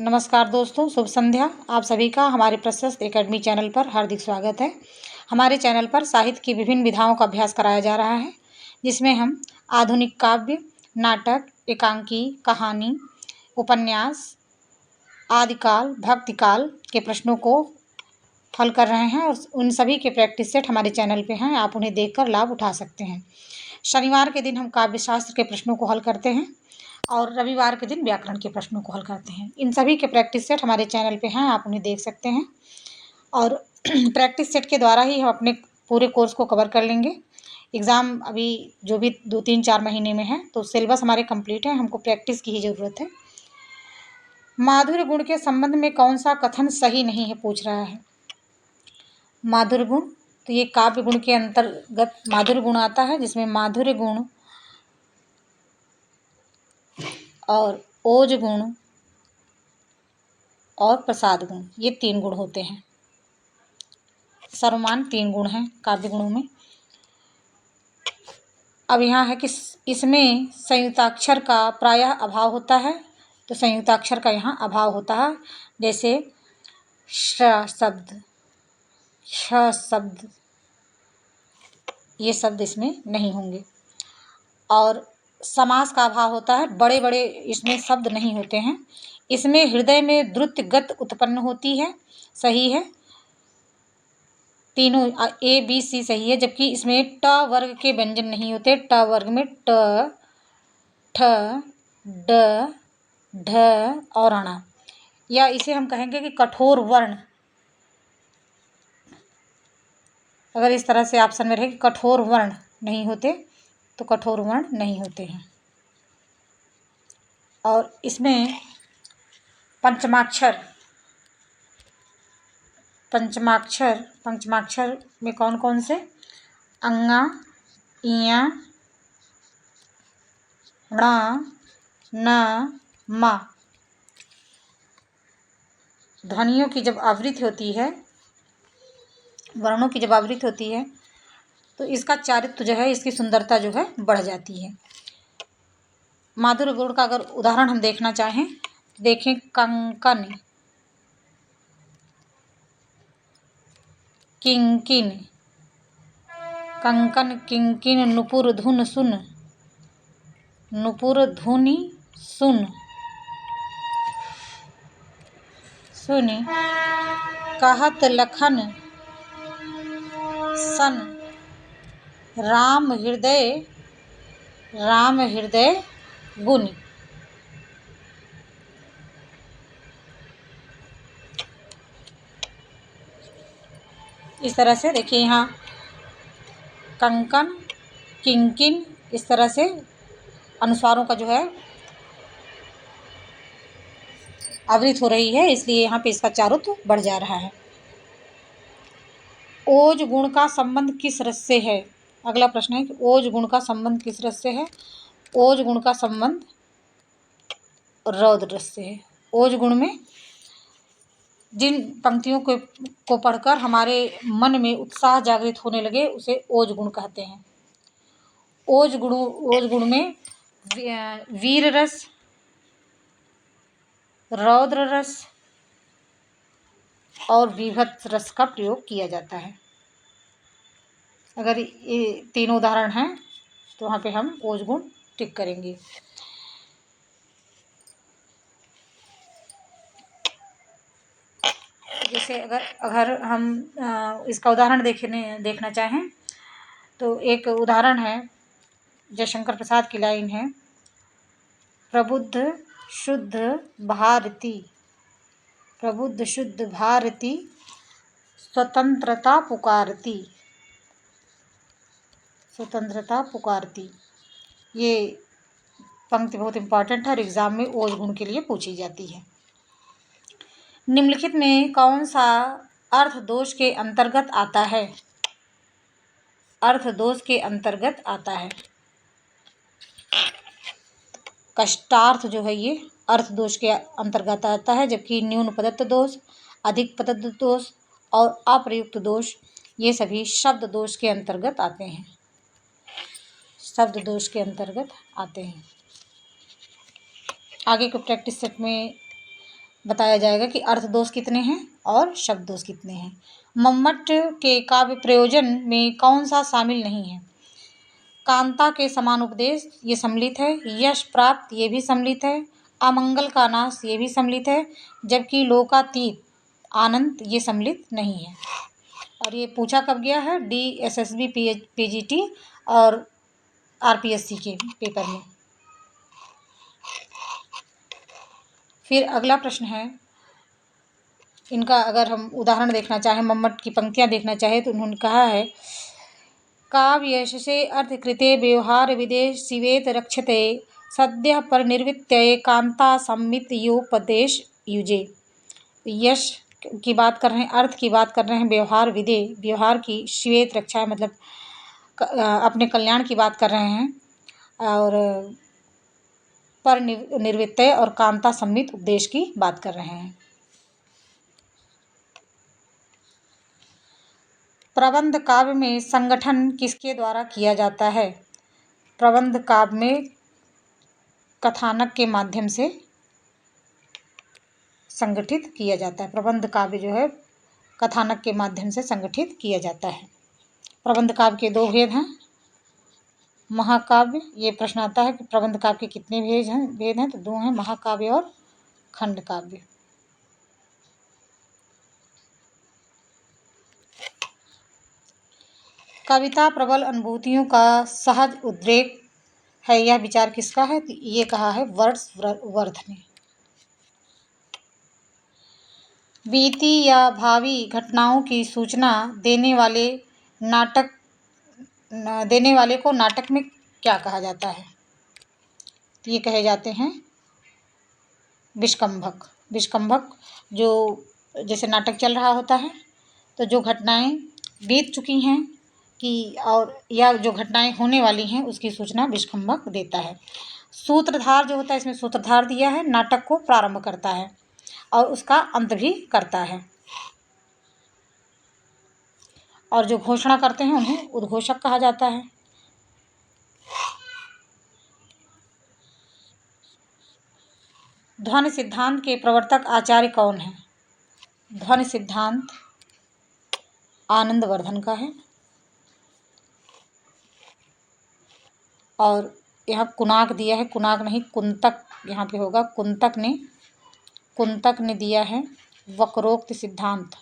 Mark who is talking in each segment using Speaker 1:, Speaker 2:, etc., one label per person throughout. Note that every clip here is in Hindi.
Speaker 1: नमस्कार दोस्तों, शुभ संध्या। आप सभी का हमारे प्रशस्त एकेडमी चैनल पर हार्दिक स्वागत है। हमारे चैनल पर साहित्य की विभिन्न विधाओं का अभ्यास कराया जा रहा है, जिसमें हम आधुनिक काव्य, नाटक, एकांकी, कहानी, उपन्यास, आदिकाल, भक्तिकाल के प्रश्नों को हल कर रहे हैं और उन सभी के प्रैक्टिस सेट हमारे चैनल पे हैं। आप उन्हें देखकर लाभ उठा सकते हैं। शनिवार के दिन हम काव्य शास्त्र के प्रश्नों को हल करते हैं और रविवार के दिन व्याकरण के प्रश्नों को हल करते हैं। इन सभी के प्रैक्टिस सेट हमारे चैनल पे हैं, आप उन्हें देख सकते हैं और प्रैक्टिस सेट के द्वारा ही हम अपने पूरे कोर्स को कवर कर लेंगे। एग्ज़ाम अभी जो भी 2-3-4 महीने में है, तो सिलेबस हमारे कंप्लीट है, हमको प्रैक्टिस की ही ज़रूरत है। माधुर्य गुण के संबंध में कौन सा कथन सही नहीं है, पूछ रहा है। माधुर्य गुण, तो ये काव्य गुण के अंतर्गत माधुर्य गुण आता है, जिसमें माधुर्य गुण और ओज गुण और प्रसाद गुण, ये 3 गुण होते हैं। सर्वमान 3 गुण हैं काव्य गुणों में। अब यहाँ है कि इसमें संयुक्ताक्षर का प्रायः अभाव होता है, तो संयुक्ताक्षर का यहाँ अभाव होता है। जैसे श शब्द, श शब्द, ये शब्द इसमें नहीं होंगे। और समास का अभाव होता है, बड़े बड़े इसमें शब्द नहीं होते हैं। इसमें हृदय में द्रुत गत उत्पन्न होती है, सही है। तीनों ए बी सी सही है, जबकि इसमें ट वर्ग के व्यंजन नहीं होते। ट वर्ग में ट, ठ, ड, ढ और अण, या इसे हम कहेंगे कि कठोर वर्ण। अगर इस तरह से ऑप्शन में रहे कि कठोर वर्ण नहीं होते, तो कठोर वर्ण नहीं होते हैं। और इसमें पंचमाक्षर में कौन कौन से? अंगा, इया, ण, न, मा। ध्वनियों की जब आवृत्ति होती है, वर्णों की जब आवृत्ति होती है, तो इसका चारित्र्य जो है, इसकी सुंदरता जो है बढ़ जाती है। माधुर्य गुण का अगर उदाहरण हम देखना चाहें, देखें कंकन, किंकिन, कंकन किंकिन, नुपुर धुन सुन, नुपुर धुनि सुन, सुनि, कहत लखन सन, राम हृदय गुण। इस तरह से देखिए, यहाँ कंकन, किंकिन, इस तरह से अनुस्वारों का जो है आवृत्ति हो रही है, इसलिए यहाँ पे इसका चारुत्व बढ़ जा रहा है। ओज गुण का संबंध किस रस से है? अगला प्रश्न है कि ओज गुण का संबंध किस रस से है? ओज गुण का संबंध रौद्र रस से है। ओज गुण में जिन पंक्तियों को पढ़कर हमारे मन में उत्साह जागृत होने लगे, उसे ओज गुण कहते हैं। ओज गुण में वीर रस, रौद्र रस और विभत्स रस का प्रयोग किया जाता है। अगर ये तीनों उदाहरण हैं, तो वहाँ पे हम ओज गुण टिक करेंगे। जैसे अगर हम इसका उदाहरण देखना चाहें, तो एक उदाहरण है, जयशंकर प्रसाद की लाइन है, प्रबुद्ध शुद्ध भारती, प्रबुद्ध शुद्ध भारती, स्वतंत्रता पुकारती, स्वतंत्रता पुकारती। ये पंक्ति बहुत इंपॉर्टेंट है और एग्जाम में ओज गुण के लिए पूछी जाती है। निम्नलिखित में कौन सा अर्थ दोष के अंतर्गत आता है? अर्थ दोष के अंतर्गत आता है। कष्टार्थ जो है, ये अर्थ दोष के अंतर्गत आता है, जबकि न्यून पदत्व दोष, अधिक पदत्व दोष और अप्रयुक्त दोष, ये सभी शब्द दोष के अंतर्गत आते हैं। शब्द दोष के अंतर्गत आते हैं। आगे के प्रैक्टिस सेट में बताया जाएगा कि अर्थ दोष कितने हैं और शब्द दोष कितने हैं। मम्मट के काव्य प्रयोजन में कौन सा शामिल नहीं है? कांता के समान उपदेश ये सम्मिलित है, यश प्राप्त ये भी सम्मिलित है, अमंगल का नाश ये भी सम्मिलित है, जबकि लोकातीत आनंद ये सम्मिलित नहीं है। और ये पूछा कब गया है? DSSB PGT और RPSC के पेपर में। फिर अगला प्रश्न है, इनका अगर हम उदाहरण देखना चाहें, मम्मट की पंक्तियां देखना चाहें, तो उन्होंने कहा है, काव्य यशसे अर्थकृते व्यवहार विदेश शिवेत रक्षते सद्यः परिनिर्वित्य कांता संमितयोपदेश युजे। यश की बात कर रहे हैं, अर्थ की बात कर रहे हैं, व्यवहार विदे व्यवहार की, शिवेत रक्षा मतलब अपने कल्याण की बात कर रहे हैं, और पर निर्वित्य और कांता सम्मित उपदेश की बात कर रहे हैं। प्रबंध काव्य में संगठन किसके द्वारा किया जाता है? प्रबंध काव्य में कथानक के माध्यम से संगठित किया जाता है। प्रबंध काव्य जो है कथानक के माध्यम से संगठित किया जाता है। प्रबंध काव्य के दो भेद हैं, महाकाव्य, ये प्रश्न आता है कि प्रबंध काव्य के कितने भेद हैं, तो दो हैं, महाकाव्य और खंड काव्य। कविता प्रबल अनुभूतियों का सहज उद्रेक है, यह विचार किसका है? तो ये कहा है वर्ड्सवर्थ ने। बीती या भावी घटनाओं की सूचना देने वाले को नाटक में क्या कहा जाता है? तो ये कहे जाते हैं विष्कंभक। विष्कंभक जो जैसे नाटक चल रहा होता है, तो जो घटनाएं बीत चुकी हैं कि और या जो घटनाएं होने वाली हैं, उसकी सूचना विष्कंभक देता है। सूत्रधार जो होता है, इसमें सूत्रधार दिया है, नाटक को प्रारंभ करता है और उसका अंत भी करता है, और जो घोषणा करते हैं उन्हें उद्घोषक कहा जाता है। ध्वनि सिद्धांत के प्रवर्तक आचार्य कौन है? ध्वनि सिद्धांत आनंदवर्धन का है। और यहाँ कुनाक दिया है, कुनाक नहीं कुंतक यहाँ पे होगा, कुंतक ने दिया है वक्रोक्ति सिद्धांत।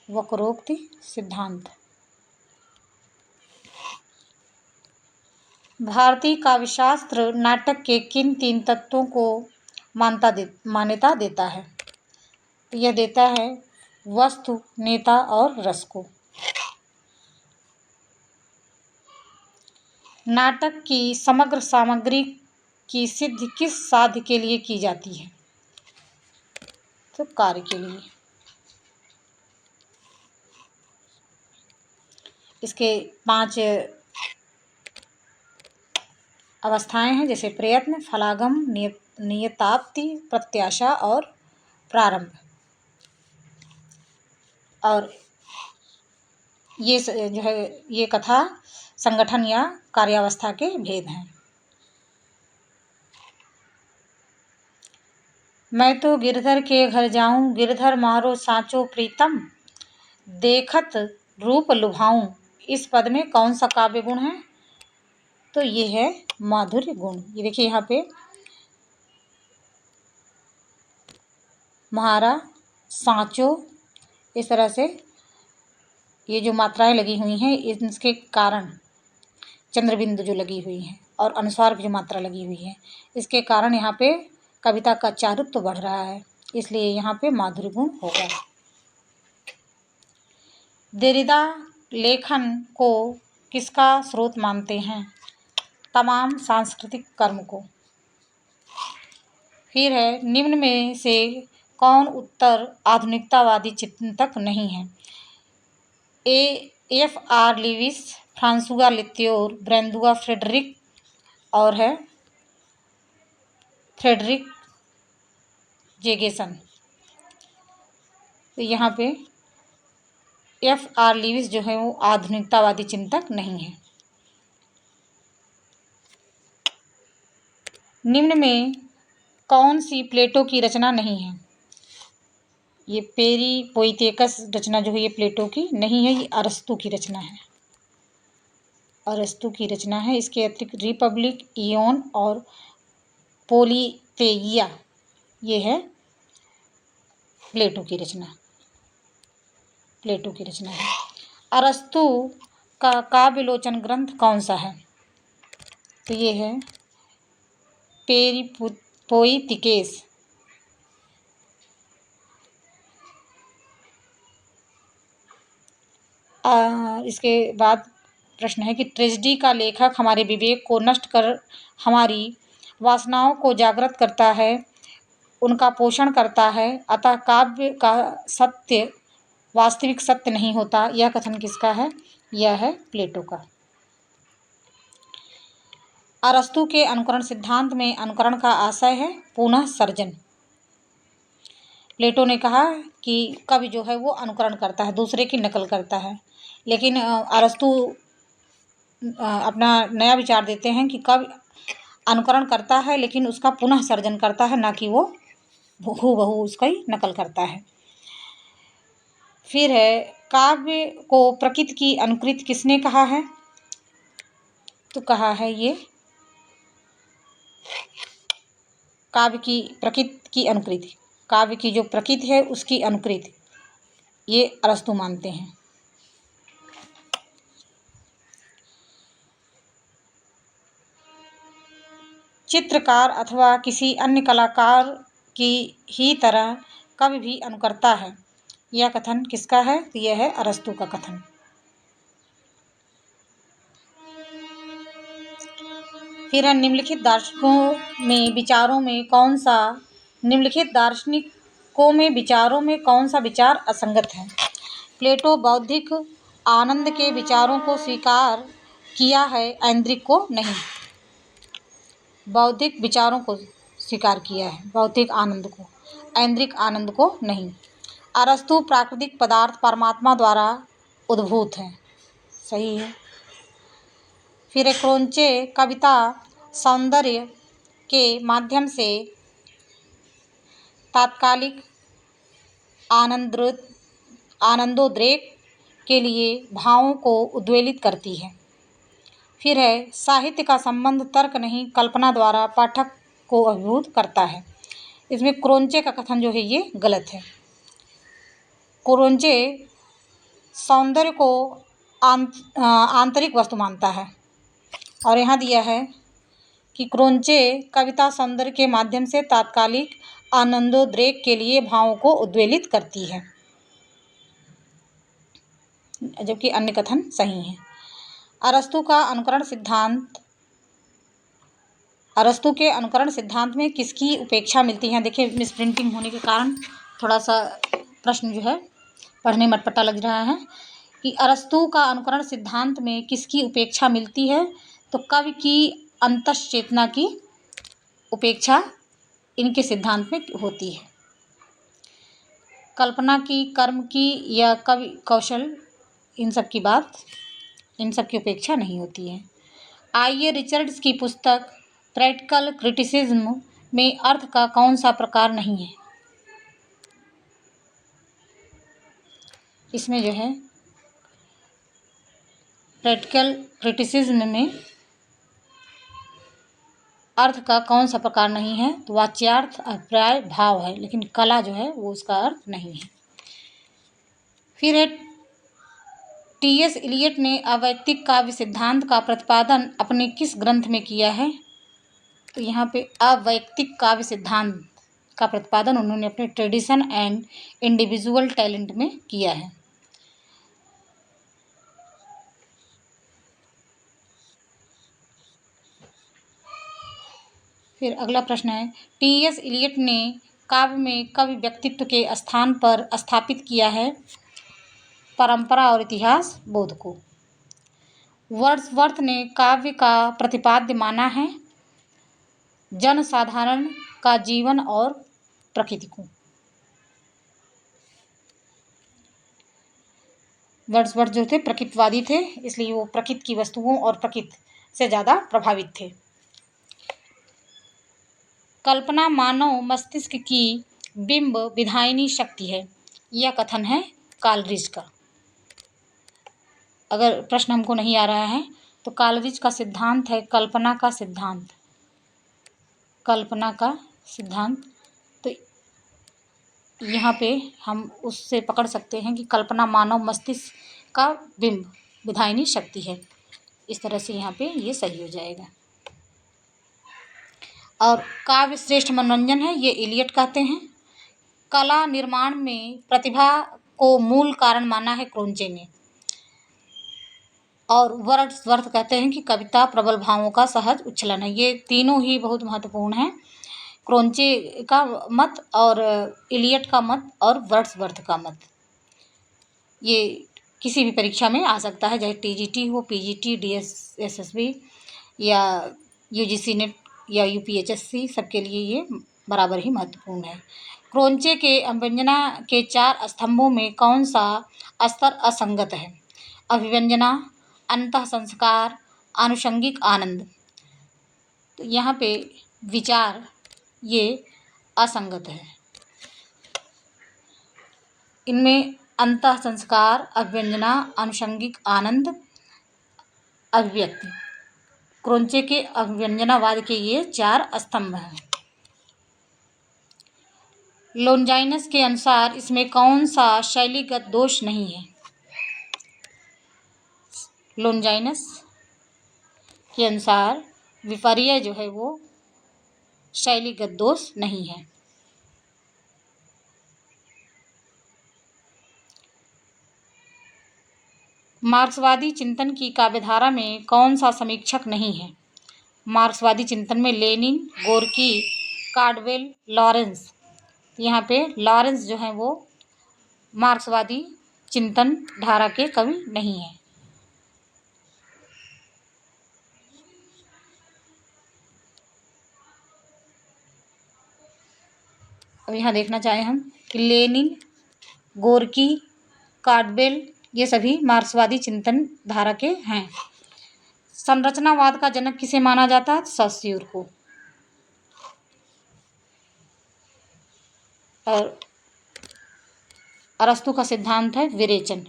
Speaker 1: वक्रोक्ति सिद्धांत। भारतीय काव्यशास्त्र नाटक के किन तीन तत्वों को मान्यता देता है? यह देता है वस्तु, नेता और रस को। नाटक की समग्र सामग्री की सिद्धि किस साध्य के लिए की जाती है? तो कार्य के लिए। इसके 5 अवस्थाएं हैं, जैसे प्रयत्न, फलागम, नियताप्ति, प्रत्याशा और प्रारंभ। और ये जो है ये कथा संगठन या कार्यावस्था के भेद हैं। मैं तो गिरधर के घर जाऊं, गिरधर मारो साचो प्रीतम, देखत रूप लुभाऊं, इस पद में कौन सा काव्य गुण है? तो ये है माधुर्य गुण। ये देखिए यहाँ पे म्हारा, सांचो, इस तरह से ये जो मात्राएं लगी हुई हैं, इसके कारण चंद्रबिंदु जो लगी हुई हैं और अनुस्वार की जो मात्रा लगी हुई है, इसके कारण यहाँ पे कविता का चारुत्व बढ़ रहा है, इसलिए यहाँ पे माधुर्य गुण होगा। देरिदा लेखन को किसका स्रोत मानते हैं? तमाम सांस्कृतिक कर्म को। फिर है, निम्न में से कौन उत्तर आधुनिकतावादी चिंतक नहीं है? F.R. लीविस, फ्रांसुआ लित्योर, ब्रेंदुआ फ्रेडरिक और है फ्रेडरिक जेगेसन। तो यहाँ पे F.R. लीविस जो है वो आधुनिकतावादी चिंतक नहीं है। निम्न में कौन सी प्लेटो की रचना नहीं है? ये पेरिपोइतेकस रचना जो है ये प्लेटो की नहीं है, ये अरस्तु की रचना है। अरस्तु की रचना है। इसके अतिरिक्त रिपब्लिक, इयोन और पोलितेइया ये है प्लेटो की रचना। प्लेटो की रचना है। अरस्तु का काव्यलोचन ग्रंथ कौन सा है? तो ये है पेरिपोइतिकेस। इसके बाद प्रश्न है कि ट्रेजेडी का लेखक हमारे विवेक को नष्ट कर हमारी वासनाओं को जागृत करता है, उनका पोषण करता है, अतः काव्य का सत्य वास्तविक सत्य नहीं होता। यह कथन किसका है? यह है प्लेटो का। अरस्तु के अनुकरण सिद्धांत में अनुकरण का आशय है पुनः सर्जन। प्लेटो ने कहा कि कवि जो है वो अनुकरण करता है, दूसरे की नकल करता है, लेकिन अरस्तु अपना नया विचार देते हैं कि कवि अनुकरण करता है लेकिन उसका पुनः सर्जन करता है, ना कि वो हूबहू उसका ही नकल करता है। फिर है काव्य को प्रकृति की अनुकृति किसने कहा है? तो कहा है ये काव्य की प्रकृति की अनुकृति, काव्य की जो प्रकृति है उसकी अनुकृति, ये अरस्तु मानते हैं। चित्रकार अथवा किसी अन्य कलाकार की ही तरह कवि भी अनुकरता है। यह कथन किसका है? तो यह है अरस्तु का कथन। फिर है निम्नलिखित दार्शनिकों में विचारों में कौन सा विचार असंगत है? प्लेटो बौद्धिक आनंद के विचारों को स्वीकार किया है, ऐन्द्रिक को नहीं। बौद्धिक विचारों को स्वीकार किया है, बौद्धिक आनंद को, ऐन्द्रिक आनंद को नहीं। अरस्तु प्राकृतिक पदार्थ परमात्मा द्वारा उद्भूत है, सही है। फिर क्रोंचे कविता सौंदर्य के माध्यम से तात्कालिक आनंदोद्रेक के लिए भावों को उद्वेलित करती है। फिर है साहित्य का संबंध तर्क नहीं कल्पना द्वारा पाठक को अभिभूत करता है। इसमें क्रोंचे का कथन जो है ये गलत है। क्रोंचे सौंदर्य को आंतरिक वस्तु मानता है, और यहाँ दिया है कि क्रोंचे कविता सौंदर्य के माध्यम से तात्कालिक आनंदोद्रेक के लिए भावों को उद्वेलित करती है, जबकि अन्य कथन सही है। अरस्तु के अनुकरण सिद्धांत में किसकी उपेक्षा मिलती है? देखिए मिसप्रिंटिंग होने के कारण थोड़ा सा प्रश्न जो है पढ़ने में अटपटा लग रहा है कि अरस्तु का अनुकरण सिद्धांत में किसकी उपेक्षा मिलती है? तो कवि की अंतश्चेतना की उपेक्षा इनके सिद्धांत में होती है। कल्पना की, कर्म की या कवि कौशल, इन सब की उपेक्षा नहीं होती है। आइए रिचर्ड्स की पुस्तक प्रैक्टिकल क्रिटिसिज्म में अर्थ का कौन सा प्रकार नहीं है? इसमें जो है प्रैक्टिकल क्रिटिसिज्म में अर्थ का कौन सा प्रकार नहीं है? तो वाच्यार्थ, अभिप्राय, भाव है, लेकिन कला जो है वो उसका अर्थ नहीं है। फिर है टी.एस. इलियट ने अवैयक्तिक काव्य सिद्धांत का प्रतिपादन अपने किस ग्रंथ में किया है? तो यहाँ पे अवैयक्तिक काव्य सिद्धांत का प्रतिपादन उन्होंने अपने ट्रेडिशन एंड इंडिविजुअल टैलेंट में किया है। फिर अगला प्रश्न है टी.एस. इलियट ने काव्य में कवि व्यक्तित्व के स्थान पर स्थापित किया है परंपरा और इतिहास बोध को। वर्ड्सवर्थ ने काव्य का प्रतिपाद्य माना है जनसाधारण का जीवन और प्रकृति को। वर्ड्सवर्थ जो थे प्रकृतिवादी थे, इसलिए वो प्रकृति की वस्तुओं और प्रकृति से ज़्यादा प्रभावित थे। कल्पना मानव मस्तिष्क की बिंब विधायिनी शक्ति है। यह कथन है कॉलरिज का। अगर प्रश्न हमको नहीं आ रहा है तो कॉलरिज का सिद्धांत है कल्पना का सिद्धांत। कल्पना का सिद्धांत, तो यहाँ पे हम उससे पकड़ सकते हैं कि कल्पना मानव मस्तिष्क का बिंब विधायिनी शक्ति है। इस तरह से यहाँ पे ये सही हो जाएगा। और काव्य श्रेष्ठ मनोरंजन है, ये इलियट कहते हैं। कला निर्माण में प्रतिभा को मूल कारण माना है क्रोंचे ने। और वर्ड्सवर्थ कहते हैं कि कविता प्रबल भावों का सहज उच्छलन है। ये तीनों ही बहुत महत्वपूर्ण हैं, क्रोंचे का मत और इलियट का मत और वर्ड्सवर्थ का मत। ये किसी भी परीक्षा में आ सकता है, चाहे टीजीटी हो, पीजीटी, डीएसएसबी या यूजीसी नेट या यूपीएचएससी, सबके लिए ये बराबर ही महत्वपूर्ण है। क्रोंचे के अभिव्यंजना के 4 स्तंभों में कौन सा स्तर असंगत है? अभिव्यंजना, अंतः संस्कार, आनुषंगिक आनंद। तो यहाँ पे विचार ये असंगत है। इनमें अंतः संस्कार, अभिव्यंजना, आनुषंगिक आनंद, अभिव्यक्ति, क्रोंचे के अभिव्यंजनावाद के ये 4 स्तंभ हैं। लोनजाइनस के अनुसार इसमें कौन सा शैलीगत दोष नहीं है? लोनजाइनस के अनुसार विपर्य जो है वो शैलीगत दोष नहीं है। मार्क्सवादी चिंतन की काव्यधारा में कौन सा समीक्षक नहीं है? मार्क्सवादी चिंतन में लेनिन, गोर्की, कार्डवेल, लॉरेंस। यहाँ पे लॉरेंस जो है वो मार्क्सवादी चिंतन धारा के कवि नहीं है। अब यहाँ देखना चाहें हम कि लेनिन, गोर्की, कार्डवेल ये सभी मार्क्सवादी चिंतन धारा के हैं। संरचनावाद का जनक किसे माना जाता है? सॉस्यूर को। और अरस्तु का सिद्धांत है विरेचन।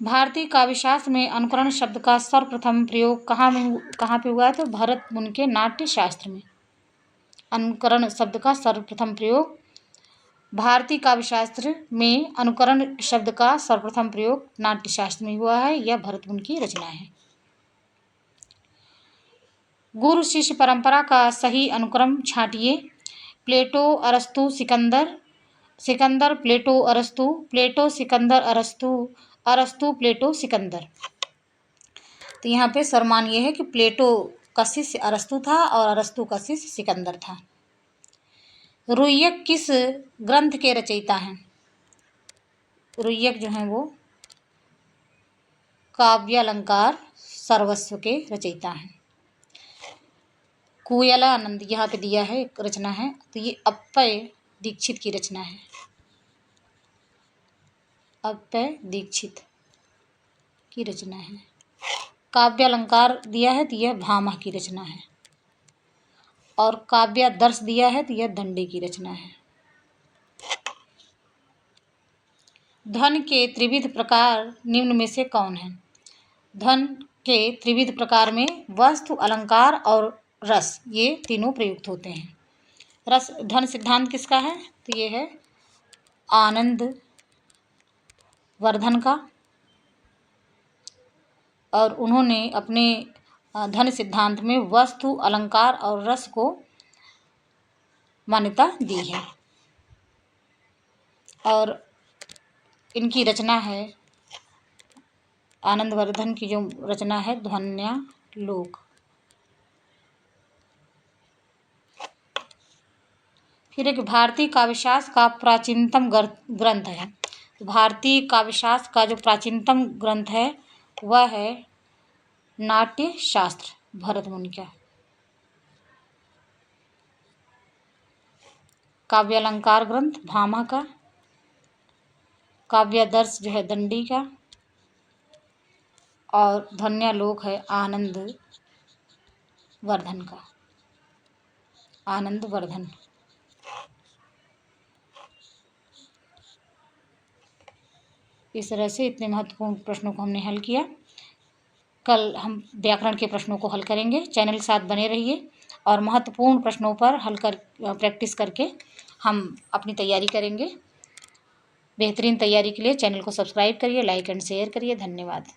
Speaker 1: भारतीय काव्यशास्त्र में अनुकरण शब्द का सर्वप्रथम प्रयोग कहाँ पे हुआ है? तो भरत मुनि के नाट्य शास्त्र में। अनुकरण शब्द का सर्वप्रथम प्रयोग भारतीय काव्यशास्त्र में अनुकरण शब्द का सर्वप्रथम प्रयोग नाट्य शास्त्र में हुआ है। यह भरत मुनि की रचना है। गुरु शिष्य परंपरा का सही अनुक्रम छांटिए। प्लेटो, अरस्तु, सिकंदर, सिकंदर, प्लेटो, अरस्तु, प्लेटो, सिकंदर, अरस्तु, अरस्तु, प्लेटो, सिकंदर। तो यहाँ पे सरमान ये है कि प्लेटो का शिष्य अरस्तु था और अरस्तु का शिष्य सिकंदर था। रुय्यक किस ग्रंथ के रचयिता हैं? रुय्यक जो हैं वो काव्यालंकार सर्वस्व के रचयिता हैं। कुयलानंद यहाँ पे दिया है, एक रचना है, तो ये अप्पय दीक्षित की रचना है। अप्पय दीक्षित की रचना है। काव्यालंकार दिया है तो यह भामह की रचना है। और काव्यादर्श दिया है तो यह दंडी की रचना है। धन के त्रिविध प्रकार निम्न में से कौन है? धन के त्रिविध प्रकार में वस्तु, अलंकार और रस, ये तीनों प्रयुक्त होते हैं। रस धन सिद्धांत किसका है? तो ये है आनंद वर्धन का। और उन्होंने अपने धन सिद्धांत में वस्तु, अलंकार और रस को मान्यता दी है। और इनकी रचना है, आनंदवर्धन की जो रचना है ध्वन्यालोक। फिर एक भारतीय काव्यशास्त्र का प्राचीनतम ग्रंथ है। भारतीय काव्यशास्त्र का जो प्राचीनतम ग्रंथ है वह है नाट्य शास्त्र भरत मुनि का। काव्यालंकार ग्रंथ भामह का। काव्यादर्श जो है दंडी का। और ध्वन्यालोक है आनंद वर्धन का, आनंद वर्धन। इस तरह से इतने महत्वपूर्ण प्रश्नों को हमने हल किया। कल हम व्याकरण के प्रश्नों को हल करेंगे। चैनल के साथ बने रहिए और महत्वपूर्ण प्रश्नों पर हल कर प्रैक्टिस करके हम अपनी तैयारी करेंगे। बेहतरीन तैयारी के लिए चैनल को सब्सक्राइब करिए, लाइक एंड शेयर करिए। धन्यवाद।